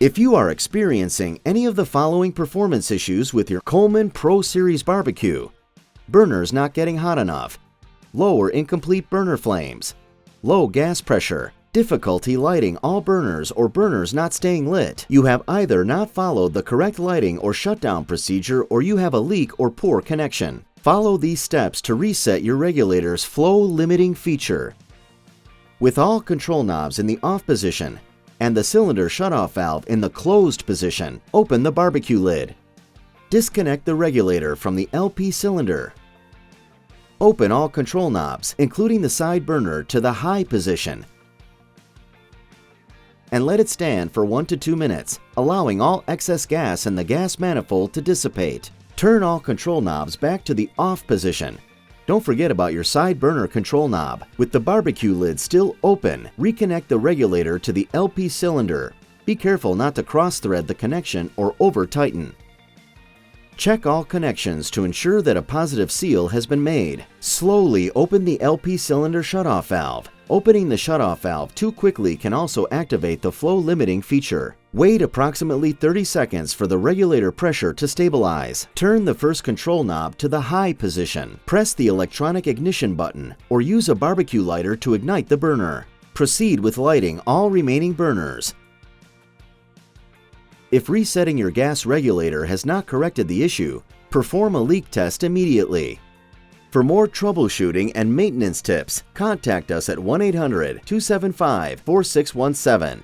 If you are experiencing any of the following performance issues with your Coleman Pro Series barbecue: burners not getting hot enough, low or incomplete burner flames, low gas pressure, difficulty lighting all burners or burners not staying lit, you have either not followed the correct lighting or shutdown procedure, or you have a leak or poor connection. Follow these steps to reset your regulator's flow limiting feature. With all control knobs in the off position and the cylinder shutoff valve in the closed position, open the barbecue lid. Disconnect the regulator from the LP cylinder. Open all control knobs, including the side burner, to the high position and let it stand for 1 to 2 minutes, allowing all excess gas in the gas manifold to dissipate. Turn all control knobs back to the off position. Don't forget about your side burner control knob. With the barbecue lid still open, reconnect the regulator to the LP cylinder. Be careful not to cross-thread the connection or over-tighten. Check all connections to ensure that a positive seal has been made. Slowly open the LP cylinder shutoff valve. Opening the shutoff valve too quickly can also activate the flow limiting feature. Wait approximately 30 seconds for the regulator pressure to stabilize. Turn the first control knob to the high position. Press the electronic ignition button or use a barbecue lighter to ignite the burner. Proceed with lighting all remaining burners. If resetting your gas regulator has not corrected the issue, perform a leak test immediately. For more troubleshooting and maintenance tips, contact us at 1-800-275-4617